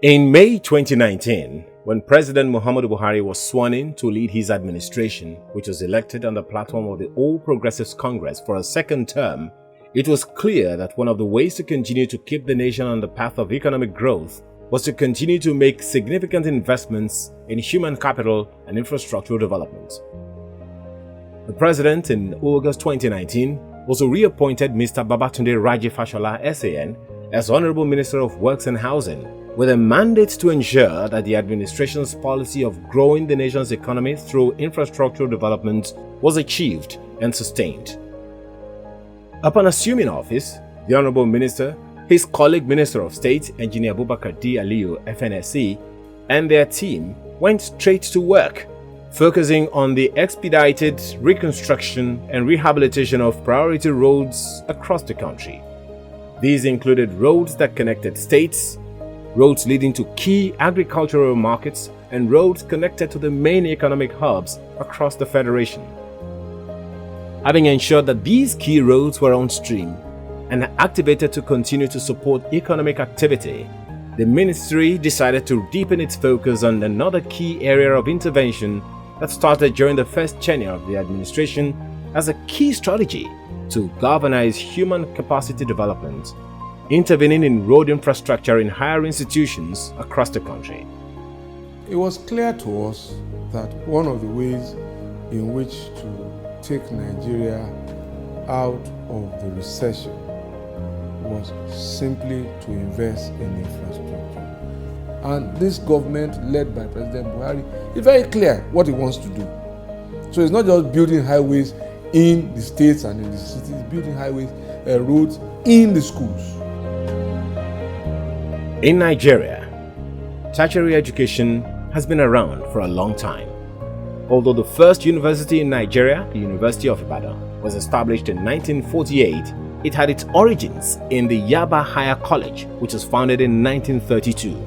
In May 2019, when President Muhammadu Buhari was sworn in to lead his administration, which was elected on the platform of the All Progressives Congress for a second term, it was clear that one of the ways to continue to keep the nation on the path of economic growth was to continue to make significant investments in human capital and infrastructural development. The president in August 2019 also reappointed Mr. Babatunde Raji Fashola SAN as Honorable Minister of Works and Housing, with a mandate to ensure that the administration's policy of growing the nation's economy through infrastructural development was achieved and sustained. Upon assuming office, the Honorable Minister, his colleague Minister of State, Engineer Abubakar D. Aliyu, FNSE, and their team went straight to work, focusing on the expedited reconstruction and rehabilitation of priority roads across the country. These included roads that connected states, roads leading to key agricultural markets, and roads connected to the main economic hubs across the Federation. Having ensured that these key roads were on stream and activated to continue to support economic activity, the ministry decided to deepen its focus on another key area of intervention that started during the first tenure of the administration as a key strategy to galvanize human capacity development, intervening in road infrastructure in higher institutions across the country. It was clear to us that one of the ways in which to take Nigeria out of the recession was simply to invest in infrastructure. And this government, led by President Buhari, is very clear what it wants to do. So it's not just building highways in the states and in the cities, building highways, roads in the schools. In Nigeria, tertiary education has been around for a long time. Although the first university in Nigeria, the University of Ibadan, was established in 1948, it had its origins in the Yaba Higher College, which was founded in 1932.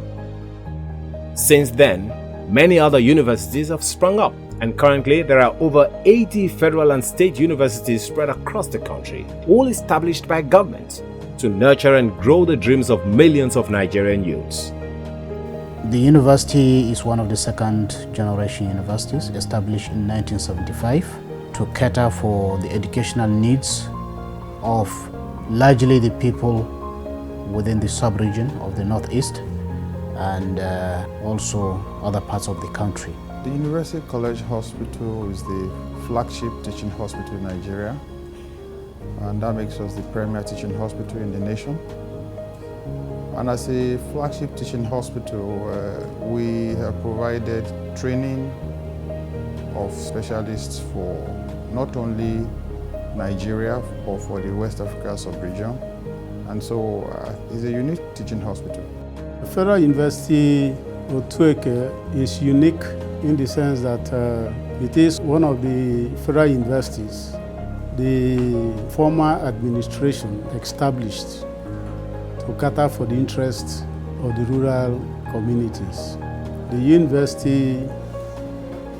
Since then, many other universities have sprung up, and currently there are over 80 federal and state universities spread across the country, all established by government to nurture and grow the dreams of millions of Nigerian youths. The university is one of the second-generation universities established in 1975 to cater for the educational needs of largely the people within the sub-region of the Northeast and also other parts of the country. The University College Hospital is the flagship teaching hospital in Nigeria, and that makes us the premier teaching hospital in the nation. And as a flagship teaching hospital, we have provided training of specialists for not only Nigeria, but for the West Africa sub-region. And so it's a unique teaching hospital. The Federal University of Tueke is unique in the sense that it is one of the federal universities the former administration established to cater for the interests of the rural communities. The university,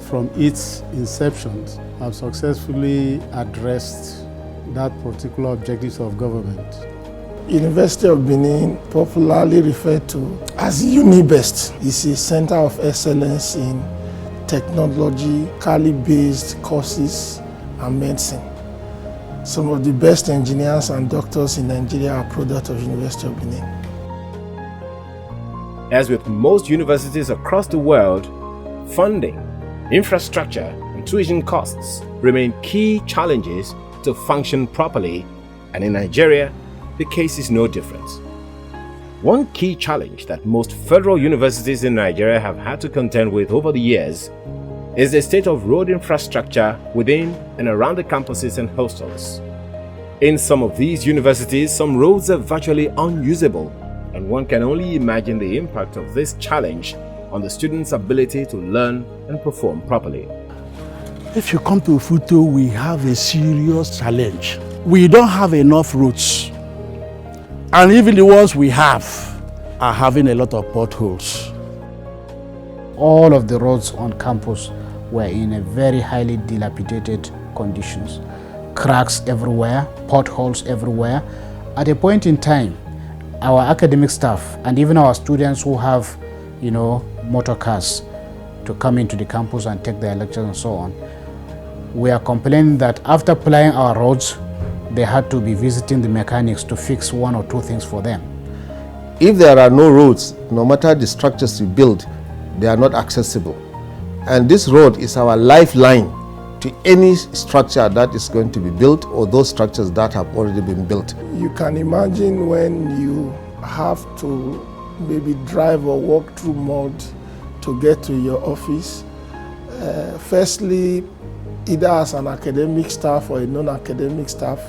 from its inception, have successfully addressed that particular objectives of government. University of Benin, popularly referred to as UniBest, is a center of excellence in technologically based courses and medicine. Some of the best engineers and doctors in Nigeria are products of University of Benin. As with most universities across the world, funding, infrastructure, and tuition costs remain key challenges to function properly, and in Nigeria, the case is no different. One key challenge that most federal universities in Nigeria have had to contend with over the years is the state of road infrastructure within and around the campuses and hostels. In some of these universities, some roads are virtually unusable, and one can only imagine the impact of this challenge on the students' ability to learn and perform properly. If you come to Futo, we have a serious challenge. We don't have enough roads, and even the ones we have are having a lot of potholes. All of the roads on campus were in a very highly dilapidated conditions. Cracks everywhere, potholes everywhere. At a point in time, our academic staff and even our students who have motor cars to come into the campus and take their lectures and so on. We are complaining that after plying our roads, they had to be visiting the mechanics to fix one or two things for them. If there are no roads, no matter the structures you build, they are not accessible. And this road is our lifeline to any structure that is going to be built or those structures that have already been built. You can imagine when you have to maybe drive or walk through mud to get to your office. Firstly, either as an academic staff or a non-academic staff,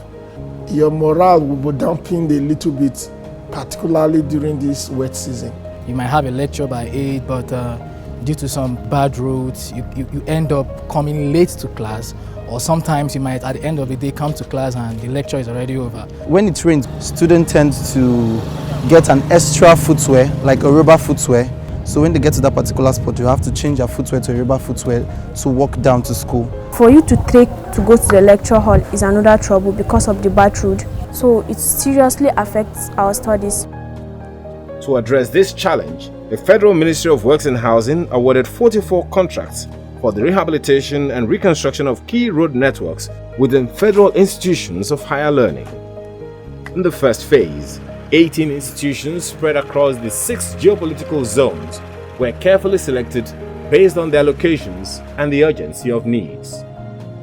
your morale will be dampened a little bit, particularly during this wet season. You might have a lecture by 8, but due to some bad roads, you end up coming late to class, or sometimes you might, at the end of the day, come to class and the lecture is already over. When it rains, students tend to get an extra footwear, like a rubber footwear. So when they get to that particular spot, you have to change your footwear to a rubber footwear to walk down to school. For you to trek to go to the lecture hall is another trouble because of the bad road. So it seriously affects our studies. To address this challenge, the Federal Ministry of Works and Housing awarded 44 contracts for the rehabilitation and reconstruction of key road networks within federal institutions of higher learning. In the first phase, 18 institutions spread across the 6 geopolitical zones were carefully selected based on their locations and the urgency of needs.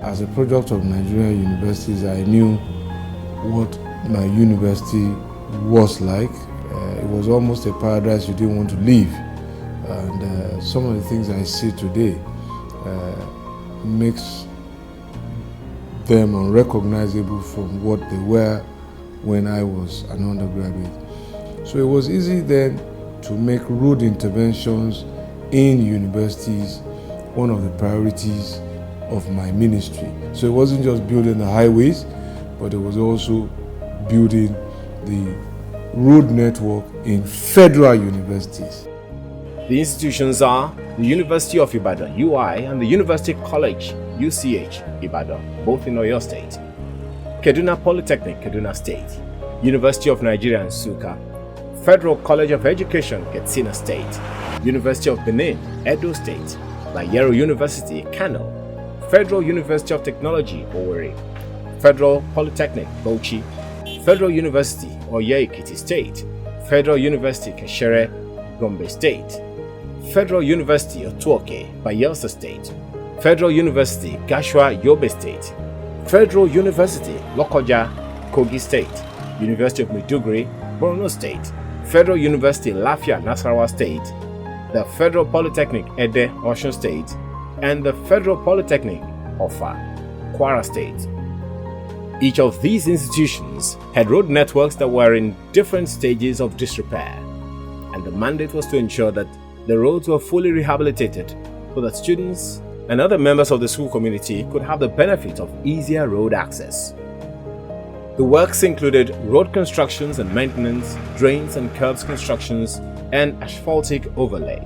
As a product of Nigerian universities, I knew what my university was like. It was almost a paradise you didn't want to leave. And some of the things I see today makes them unrecognizable from what they were when I was an undergraduate. So it was easy then to make road interventions in universities one of the priorities of my ministry. So it wasn't just building the highways, but it was also building the road network in federal universities. The institutions are the University of Ibadan, UI, and the University College, UCH, Ibadan, both in Oyo State. Kaduna Polytechnic, Kaduna State, University of Nigeria, Nsukka, Federal College of Education, Katsina State, University of Benin, Edo State, Bayero University, Kano, Federal University of Technology, Owerri, Federal Polytechnic, Bauchi, Federal University, Oye-Ekiti State, Federal University, Kashere, Gombe State, Federal University of Otuoke, Bayelsa State, Federal University, Gashua, Yobe State, Federal University, Lokoja, Kogi State, University of Maiduguri, Borno State, Federal University, Lafia, Nasarawa State, the Federal Polytechnic, Ede, Osun State, and the Federal Polytechnic, Offa, Kwara State. Each of these institutions had road networks that were in different stages of disrepair, and the mandate was to ensure that the roads were fully rehabilitated so that students and other members of the school community could have the benefit of easier road access. The works included road constructions and maintenance, drains and curbs constructions, and asphaltic overlay.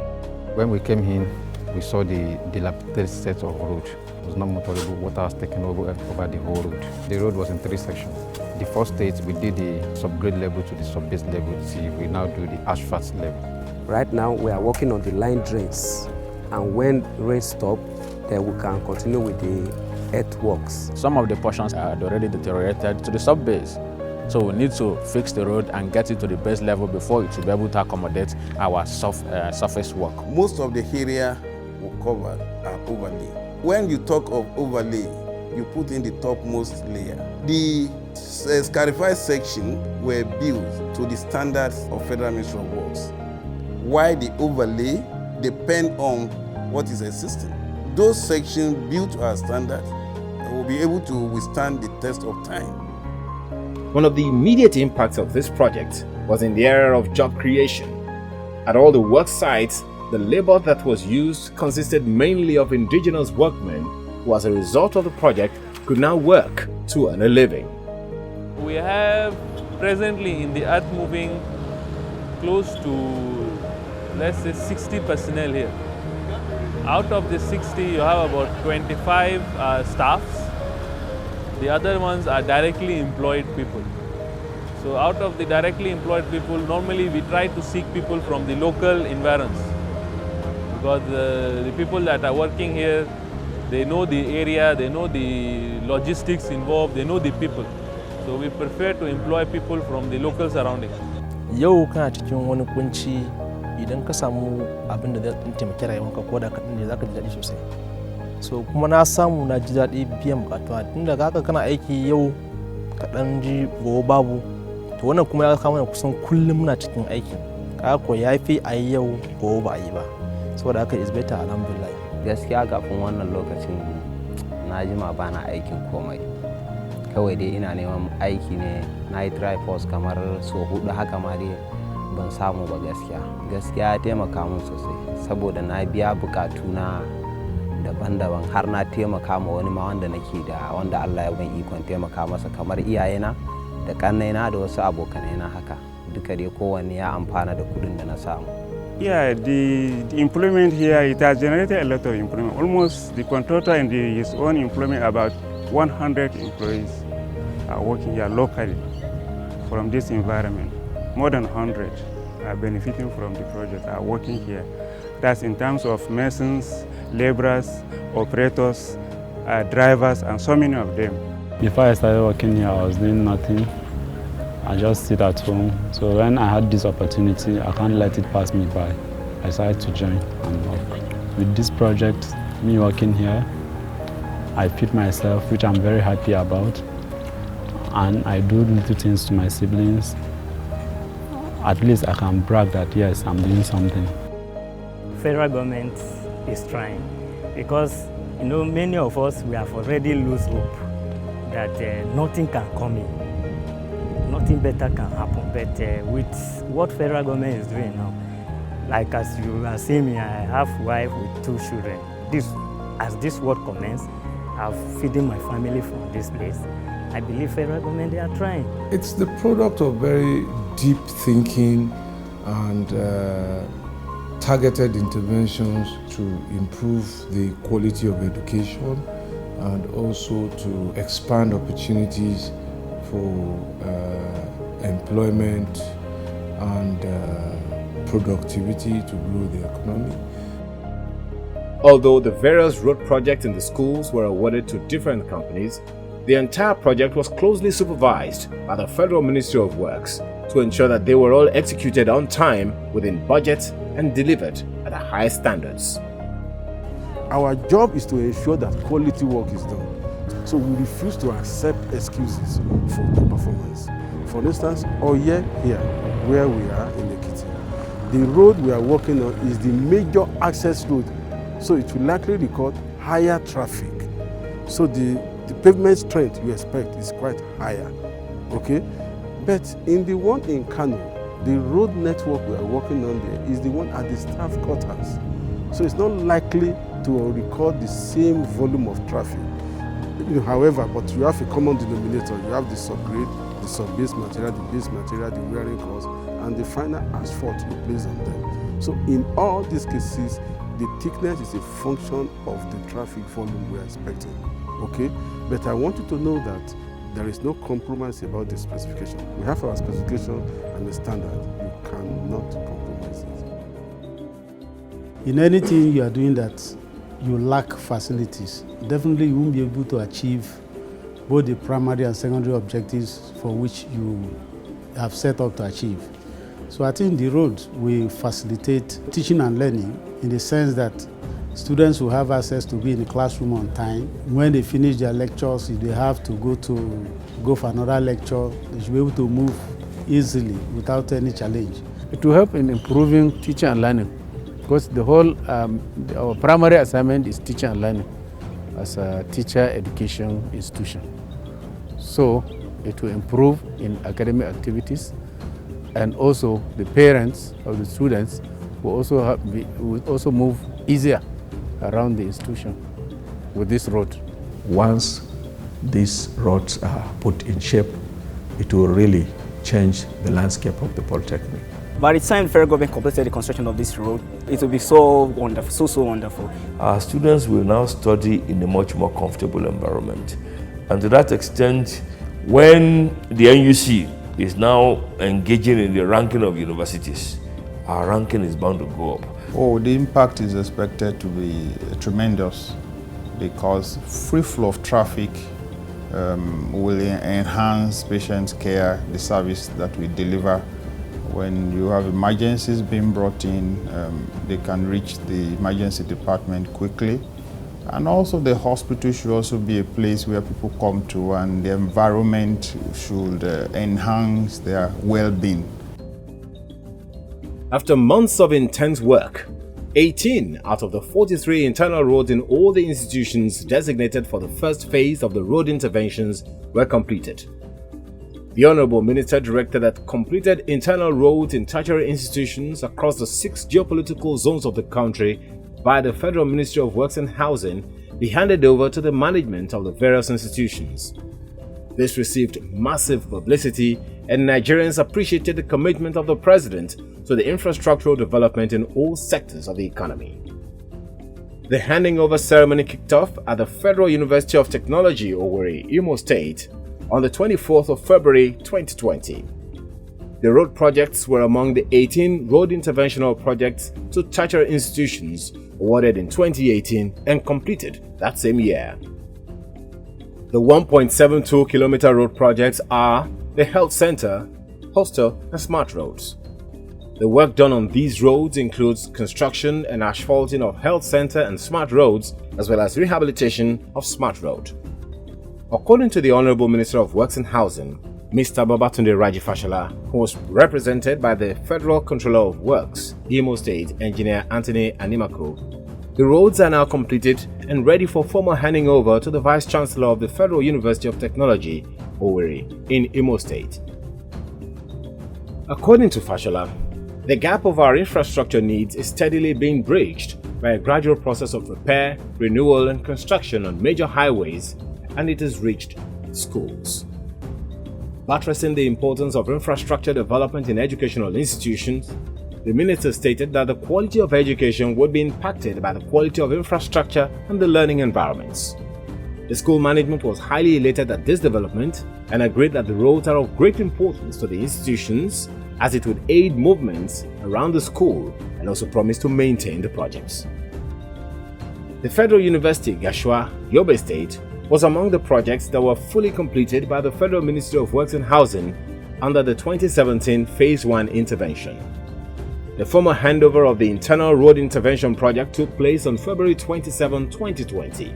When we came in, we saw the dilapidated state of road. It was not motorable, water was taken over the whole road. The road was in 3 sections. The first stage, we did the subgrade level to the sub-base level. We now do the asphalt level. Right now, we are working on the line drains. And when rain stops, then we can continue with the earthworks. Some of the portions are already deteriorated to the sub-base. So we need to fix the road and get it to the base level before it will be able to accommodate our surface work. Most of the area we covered are overlay. When you talk of overlay, you put in the topmost layer. The scarified section were built to the standards of Federal Ministry of Works, while the overlay depend on what is existing. Those sections built to our standards will be able to withstand the test of time. One of the immediate impacts of this project was in the area of job creation. At all the work sites, the labor that was used consisted mainly of indigenous workmen who, as a result of the project, could now work to earn a living. We have presently in the earth moving close to, let's say, 60 personnel here. Out of the 60, you have about 25 staffs. The other ones are directly employed people. So out of the directly employed people, normally we try to seek people from the local environs. because the people that are working here, they know the area, they know the logistics involved, they know the people. So we prefer to employ people from the local surroundings. Yau kana cikin wani kunci idan ka samu abin da zai taimaki rayuwarka ko da kaɗan ne za ka ji daɗi sosai. So kuma na samu na ji daɗi biyan bukatuwa tunda haka kana aiki yau kaɗan ji gobe babu to wannan kuma ya kama kusan kullum muna cikin aiki kaga ko yafi a yi yau gobe ba a yi ba saboda haka is better alhamdulillah. Gaskiya kafin wannan lokacin na jima ba na aikin komai kawai dai ina neman aiki ne na yi try force kamar so 4 haka ma dai ban samu ba gaskiya ya taimaka mun sosai saboda na biya bukatuna daban-daban har na taimaka ma wani ma wanda nake da wanda Allah ya ban ikon taimaka masa kamar iyayena da kannaina da wasu abokanaina haka duka dai kowanne ya amfana da kudin da na samu. Yeah, the employment here, it has generated a lot of employment. Almost the contractor and his own employment, about 100 employees are working here locally from this environment. More than 100 are benefiting from the project, are working here. That's in terms of masons, laborers, operators, drivers, and so many of them. Before I started working here, I was doing nothing. I just sit at home. So when I had this opportunity, I can't let it pass me by. I decided to join and work. With this project, me working here, I feed myself, which I'm very happy about. And I do little things to my siblings. At least I can brag that yes, I'm doing something. Federal government is trying because many of us we have already lost hope that nothing can come in, nothing better can happen. But with what federal government is doing now, like as you are seeing me, I have a wife with 2 children. As this work commences, I'm feeding my family from this place. I believe federal government, they are trying. It's the product of very deep thinking and targeted interventions to improve the quality of education and also to expand opportunities for employment and productivity to grow the economy. Although the various road projects in the schools were awarded to different companies, the entire project was closely supervised by the Federal Ministry of Works to ensure that they were all executed on time, within budget, and delivered at the highest standards. Our job is to ensure that quality work is done. So we refuse to accept excuses for poor performance. For instance, Oye here, where we are in Ekiti, the road we are working on is the major access road. So it will likely record higher traffic. So the pavement strength you expect is quite higher, okay? But in the one in Kano, the road network we are working on there is the one at the staff quarters. So it's not likely to record the same volume of traffic. However, but you have a common denominator. You have the subgrade, the sub-base material, the base material, the wearing cost, and the final asphalt you place on them. So in all these cases, the thickness is a function of the traffic volume we are expecting. Okay, but I want you to know that there is no compromise about the specification. We have our specification and the standard. You cannot compromise it. In anything you are doing that you lack facilities, definitely you won't be able to achieve both the primary and secondary objectives for which you have set up to achieve. So I think the road will facilitate teaching and learning in the sense that students will have access to be in the classroom on time. When they finish their lectures, if they have to go for another lecture, they should be able to move easily without any challenge. It will help in improving teaching and learning because the whole our primary assignment is teaching and learning as a teacher education institution. So it will improve in academic activities, and also the parents of the students will also move easier around the institution with this road. Once these roads are put in shape, it will really change the landscape of the Polytechnic. By the time the federal government completed the construction of this road, it will be so wonderful, so wonderful. Our students will now study in a much more comfortable environment. And to that extent, when the NUC is now engaging in the ranking of universities, our ranking is bound to go up. Oh, the impact is expected to be tremendous because free flow of traffic will enhance patient care, the service that we deliver. When you have emergencies being brought in, they can reach the emergency department quickly. And also the hospital should also be a place where people come to, and the environment should enhance their well-being. After months of intense work, 18 out of the 43 internal roads in all the institutions designated for the first phase of the road interventions were completed. The Honorable Minister directed that completed internal roads in tertiary institutions across the 6 geopolitical zones of the country by the Federal Ministry of Works and Housing be handed over to the management of the various institutions. This received massive publicity, and Nigerians appreciated the commitment of the President to the infrastructural development in all sectors of the economy. The handing over ceremony kicked off at the Federal University of Technology, Owerri, Imo State, on the 24th of February 2020. The road projects were among the 18 road interventional projects to tertiary institutions awarded in 2018 and completed that same year. The 1.72-kilometer road projects are the Health Center, Hostel, and Smart Roads. The work done on these roads includes construction and asphalting of Health Center and Smart Roads, as well as rehabilitation of Smart Road. According to the Honorable Minister of Works and Housing, Mr. Babatunde Raji Fashola, who was represented by the Federal Controller of Works, Imo State, Engineer Anthony Animako, the roads are now completed and ready for formal handing over to the Vice Chancellor of the Federal University of Technology, Owerri, in Imo State. According to Fashola, the gap of our infrastructure needs is steadily being bridged by a gradual process of repair, renewal, and construction on major highways, and it has reached schools. Buttressing the importance of infrastructure development in educational institutions, the minister stated that the quality of education would be impacted by the quality of infrastructure and the learning environments. The school management was highly elated at this development and agreed that the roads are of great importance to the institutions, as it would aid movements around the school, and also promised to maintain the projects. The Federal University, Gashua, Yobe State, was among the projects that were fully completed by the Federal Ministry of Works and Housing under the 2017 Phase 1 intervention. The formal handover of the internal road intervention project took place on February 27, 2020.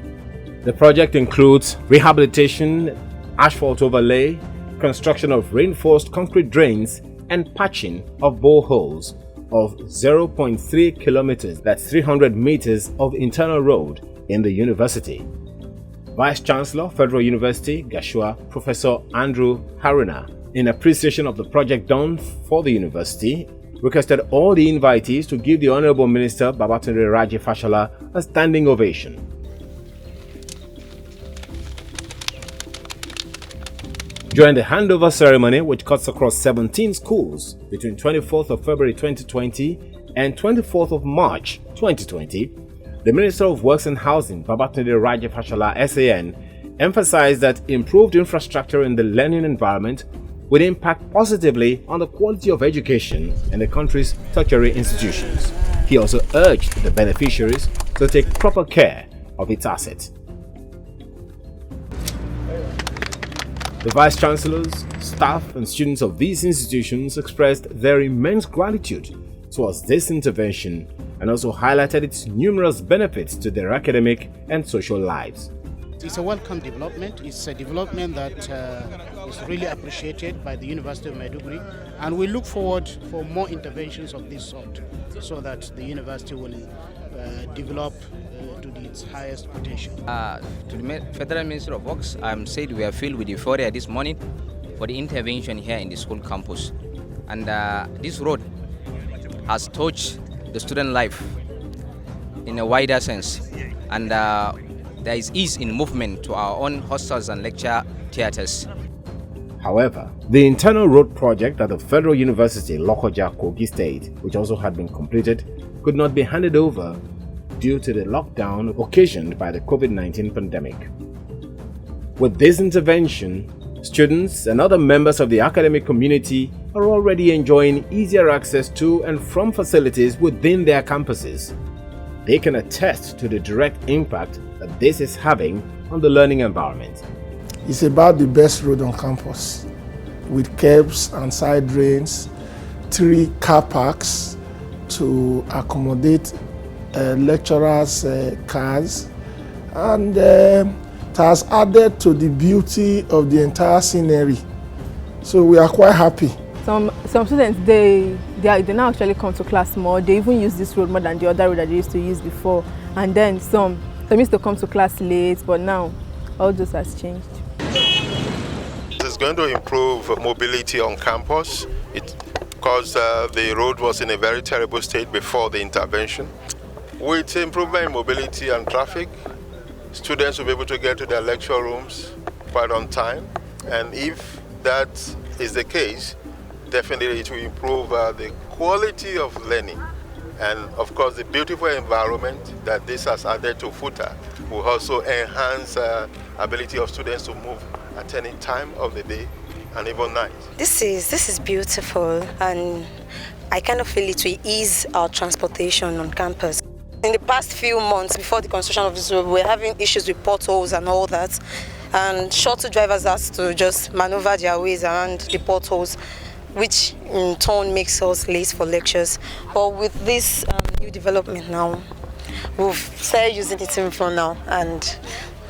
The project includes rehabilitation, asphalt overlay, construction of reinforced concrete drains, and patching of boreholes of 0.3 kilometers, that's 300 meters of internal road in the university. Vice Chancellor, Federal University, Gashua, Professor Andrew Haruna, in appreciation of the project done for the university, requested all the invitees to give the Honorable Minister Babatunde Raji Fashola a standing ovation. During the handover ceremony, which cuts across 17 schools between 24th of February 2020 and 24th of March 2020, the Minister of Works and Housing, Babatunde Raji Fashola, SAN, emphasized that improved infrastructure in the learning environment would impact positively on the quality of education in the country's tertiary institutions. He also urged the beneficiaries to take proper care of its assets. The Vice Chancellors, staff, and students of these institutions expressed their immense gratitude towards this intervention and also highlighted its numerous benefits to their academic and social lives. It's a welcome development. It's a development that is really appreciated by the University of Maiduguri, and we look forward for more interventions of this sort so that the university will develop to its highest potential. To the Federal Ministry of Works, I'm said we are filled with euphoria this morning for the intervention here in the school campus. And this road has touched the student life in a wider sense. And there is ease in movement to our own hostels and lecture theatres. However, the internal road project at the Federal University, Lokoja, Kogi State, which also had been completed, could not be handed over due to the lockdown occasioned by the COVID-19 pandemic. With this intervention, students and other members of the academic community are already enjoying easier access to and from facilities within their campuses. They can attest to the direct impact that this is having on the learning environment. It's about the best road on campus, with curbs and side drains, 3 car parks to accommodate lecturers' cars, and it has added to the beauty of the entire scenery. So we are quite happy. Some students, they now actually come to class more. They even use this road more than the other road that they used to use before. And then some used to come to class late, but now all this has changed. It's going to improve mobility on campus because the road was in a very terrible state before the intervention. With improvement in mobility and traffic, students will be able to get to their lecture rooms quite on time. And if that is the case, definitely it will improve the quality of learning. And of course, the beautiful environment that this has added to FUTA will also enhance the ability of students to move at any time of the day and even night. This is beautiful, and I kind of feel it will ease our transportation on campus. In the past few months before the construction of this road, we were having issues with potholes and all that, and shuttle drivers have to just maneuver their ways around the potholes, which in turn makes us late for lectures. But with this new development now, we've started using it even for now, and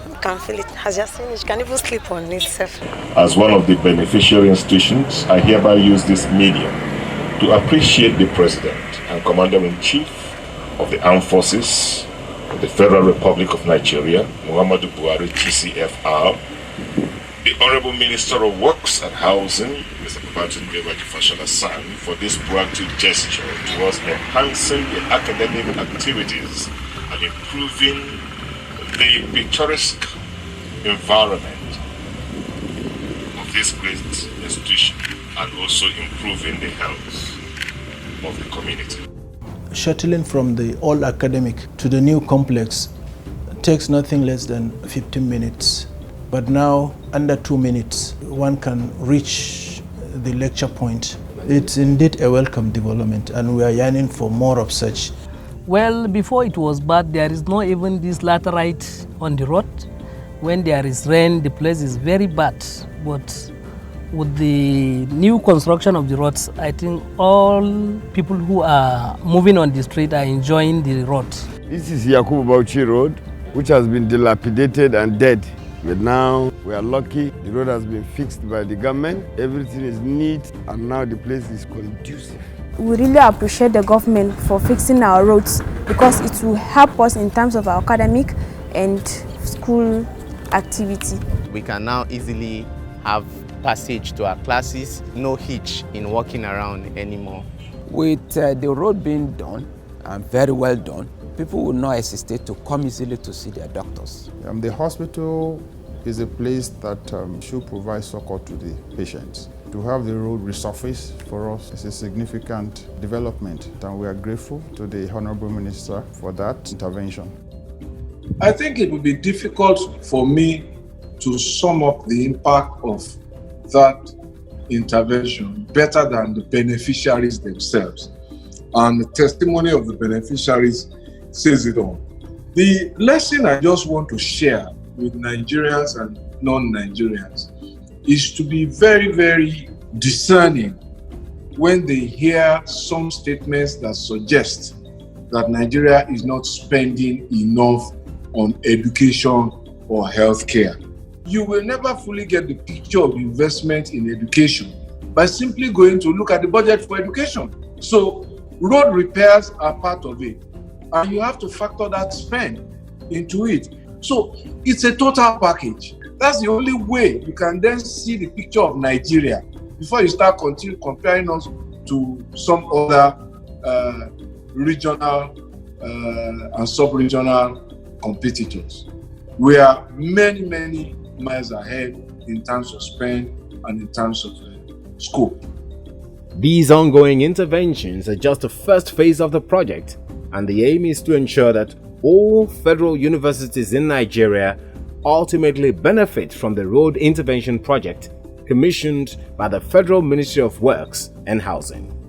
you can feel it. As you seen, you can even sleep on itself. As one of the beneficiary institutions, I hereby use this medium to appreciate the President and Commander-in-Chief of the Armed Forces of the Federal Republic of Nigeria, Muhammadu Buhari, GCFR, the Honorable Minister of Works and Housing, Mr. Babatunde Fashola San, for this proactive gesture towards enhancing the academic activities and improving the picturesque environment of this great institution, and also improving the health of the community. Shuttling from the old academic to the new complex takes nothing less than 15 minutes. But now, under 2 minutes, one can reach the lecture point. It's indeed a welcome development, and we are yearning for more of such. Well, before it was bad, there is not even this laterite on the road. When there is rain, the place is very bad. But with the new construction of the roads, I think all people who are moving on the street are enjoying the road. This is Yakubu Bauchi Road, which has been dilapidated and dead. But now we are lucky, the road has been fixed by the government, everything is neat, and now the place is conducive. We really appreciate the government for fixing our roads, because it will help us in terms of our academic and school activity. We can now easily have passage to our classes, no hitch in walking around anymore. With the road being done, and very well done, people will not hesitate to come easily to see their doctors. The hospital is a place that should provide support to the patients. To have the road resurfaced for us is a significant development, and we are grateful to the Honorable Minister for that intervention. I think it would be difficult for me to sum up the impact of that intervention better than the beneficiaries themselves. And the testimony of the beneficiaries says it all. The lesson I just want to share with Nigerians and non-Nigerians is to be very, very discerning when they hear some statements that suggest that Nigeria is not spending enough on education or healthcare. You will never fully get the picture of investment in education by simply going to look at the budget for education. So road repairs are part of it, and you have to factor that spend into it. So it's a total package. That's the only way you can then see the picture of Nigeria before you start comparing us to some other regional and sub-regional competitors. We are many, many miles ahead in terms of spend and in terms of scope. These ongoing interventions are just the first phase of the project, and the aim is to ensure that all federal universities in Nigeria ultimately benefit from the road intervention project, commissioned by the Federal Ministry of Works and Housing.